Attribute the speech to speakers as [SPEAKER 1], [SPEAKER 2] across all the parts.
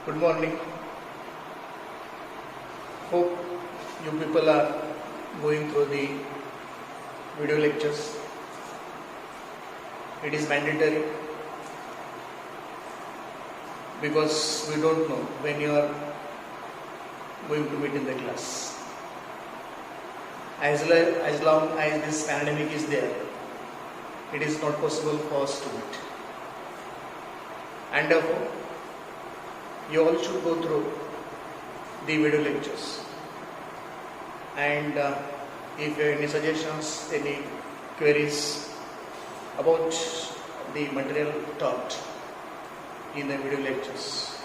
[SPEAKER 1] Good morning. Hope you people are going through the video lectures. It is mandatory because we don't know when you are going to meet in the class. As long as this pandemic is there, it is not possible for us to meet. And therefore, you all should go through the video lectures. And if you have any suggestions, any queries about the material taught in the video lectures,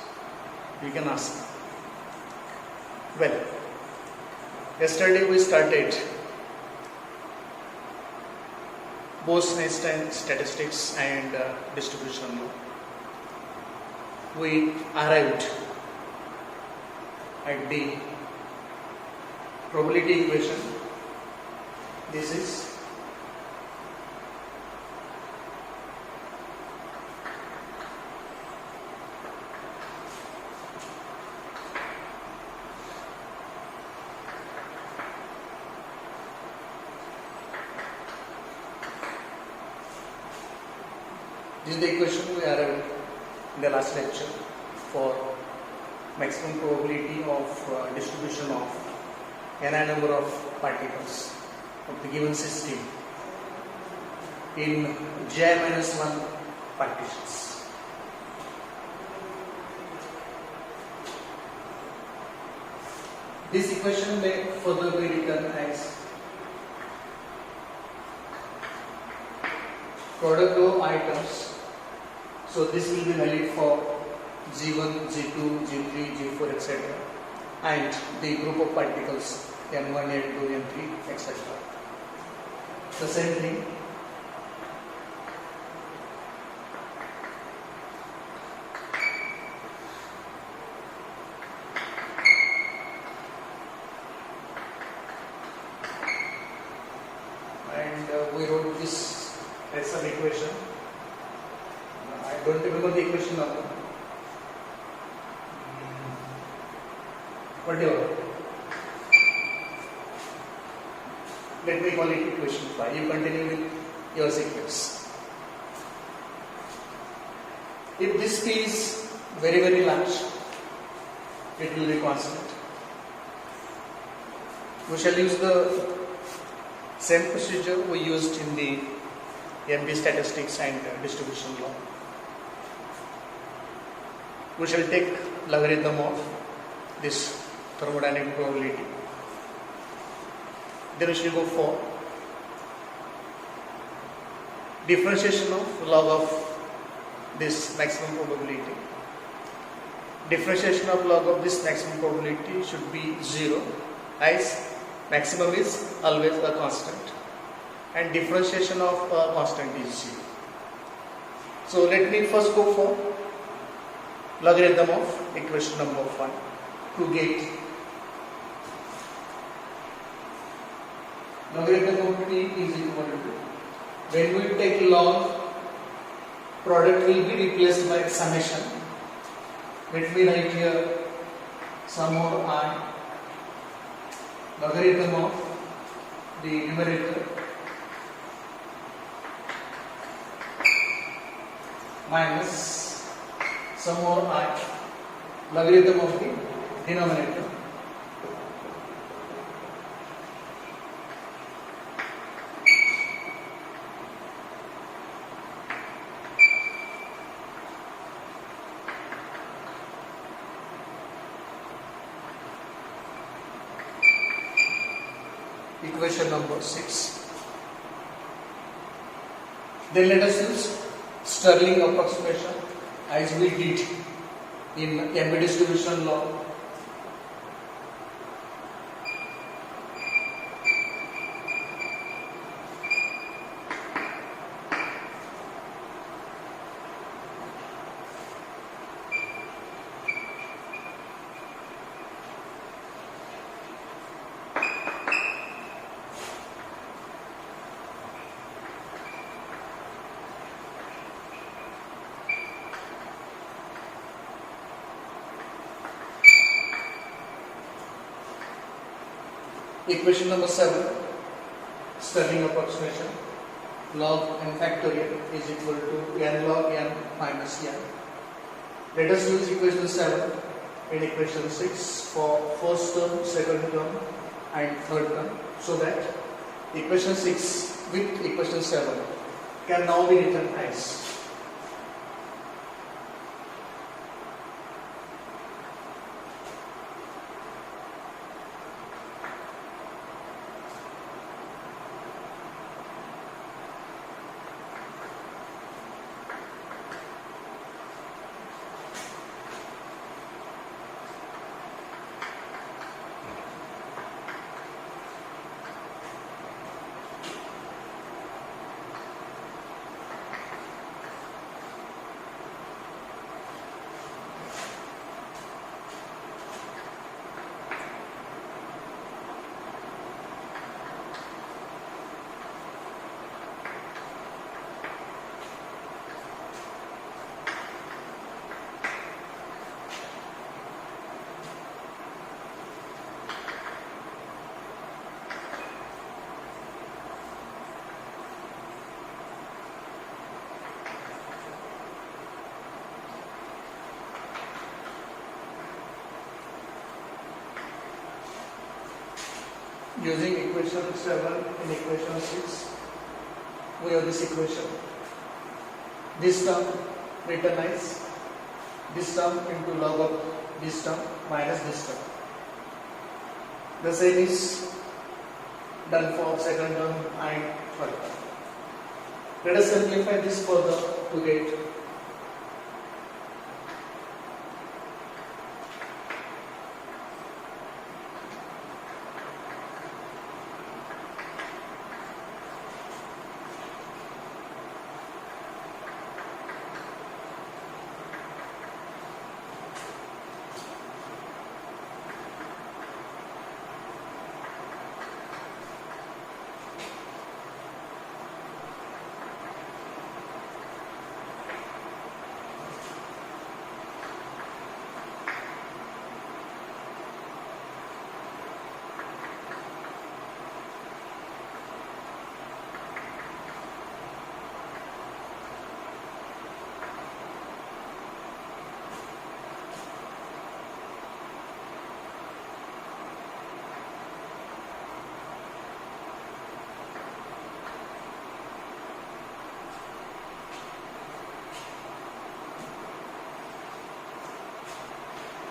[SPEAKER 1] you can ask. Well, yesterday we started Bose-Einstein statistics and distribution law. We arrived at the probability equation. This is the equation we arrived in the last lecture for maximum probability of distribution of n number of particles of the given system in j-1 partitions. This equation may further be written as product of items. So this will be valid for G1, G2, G3, G4, etc. and the group of particles N1, N2, N3, etc. The same thing and we wrote this as an equation. I don't remember the equation number. Whatever. Let me call it equation 5. You continue with your sequence. If this P is very, very large, it will be constant. We shall use the same procedure we used in the MB statistics and distribution law. We shall take logarithm of this thermodynamic probability. Then we shall go for differentiation of log of this maximum probability. Differentiation of log of this maximum probability should be 0, as maximum is always a constant and differentiation of a constant is 0. So let me first go for logarithm of equation number 1 to get logarithm of P is equal to, when we take log, product will be replaced by summation. Let me write here sum of I, logarithm of the numerator minus sum of I, logarithm of the denominator equation number 6. Then let us use Stirling approximation as we did in MB distribution law. Equation number 7, Stirling approximation. Log n factorial is equal to n log n minus n. Let us use equation 7 and equation 6 for first term, second term and third term, so that equation 6 with equation 7 can now be written as using equation 7 and equation 6, we have this equation. This term written as this term into log of this term minus this term. The same is done for second term and third term. Let us simplify this further to get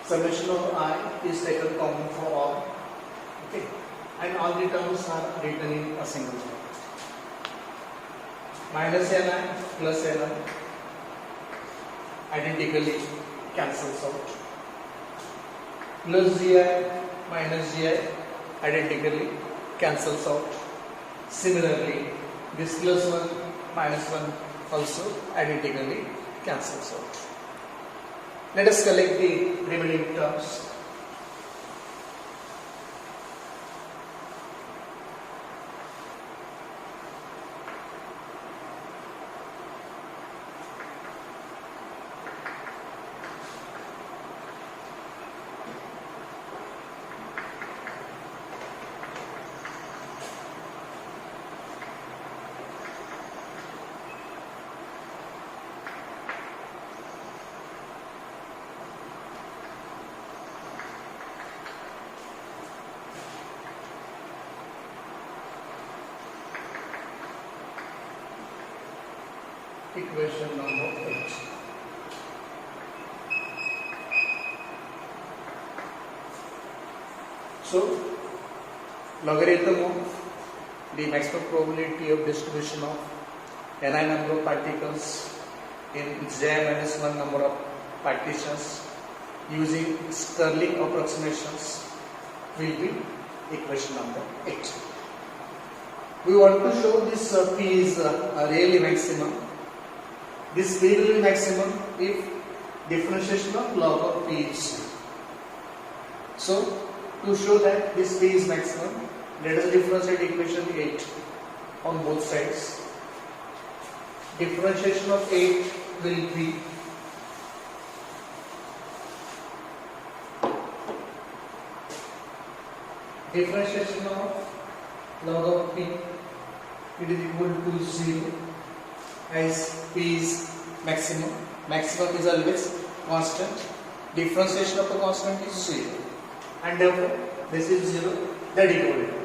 [SPEAKER 1] summation of I is taken common for all, okay, and all the terms are written in a single bracket. Minus ni plus ni identically cancels out. Plus gi minus gi identically cancels out. Similarly, this plus 1 minus 1 also identically cancels out. Let us collect the remaining terms. Equation number 8. So, logarithm of the maximum probability of distribution of ni number of particles in j minus 1 number of partitions using Stirling approximations will be equation number 8. We want to show this P is really maximum. This P will be maximum if differentiation of log of P is 0. So, to show that this P is maximum, let us differentiate equation 8 on both sides. Differentiation of 8 will be differentiation of log of p, it is equal to 0 as p is maximum. Maximum is always constant. Differentiation of the constant is 0 and therefore this is 0, that equal to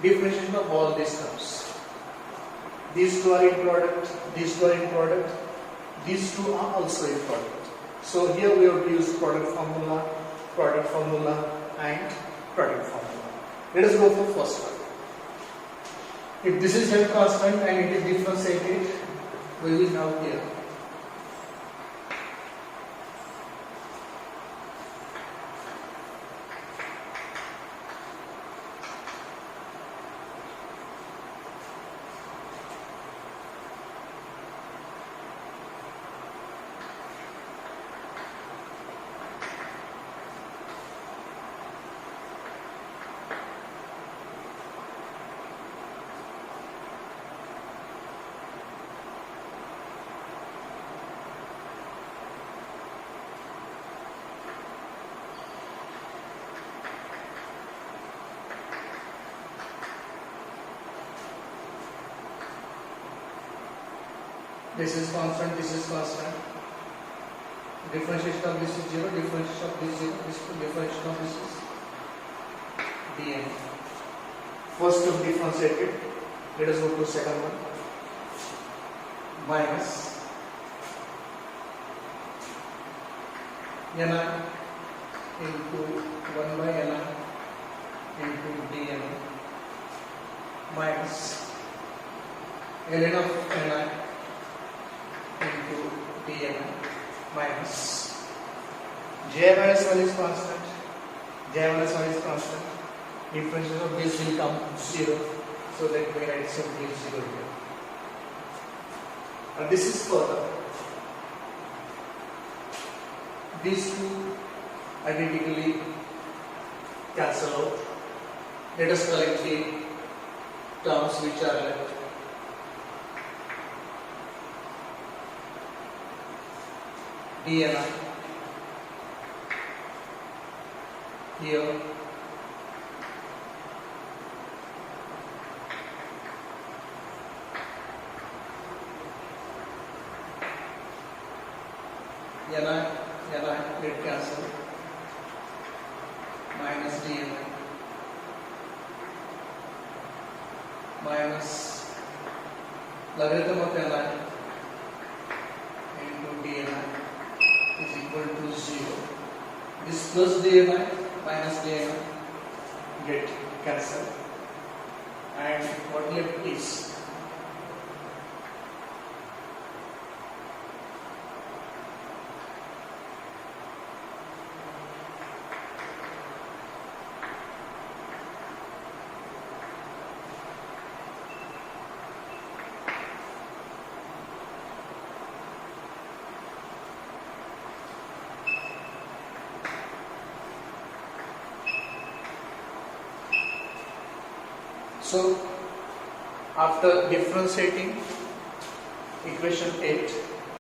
[SPEAKER 1] differentiation of all these terms. These two are in product, these two are in product, these two are also in product. So here we have to use product formula and product formula. Let us go for first one. If this is held constant and it is differentiated, we will have here this is constant, this is constant. Differentiation of this is 0, differentiation of this is 0, differentiation of this is dn. First term differentiated. Let us go to second one. Minus ni into 1 by ni into dn minus ln of ni into dn minus j minus 1 is constant, j minus 1 is constant. Differentiation of this will come 0, so that we write simply 0 here. And this is further. These two identically cancel out. Let us collect the terms which are left. dni here let cancel minus dni minus logarithm of ni into dni is equal to 0. This plus dni minus dni get cancelled, and what left is so after differentiating equation 8,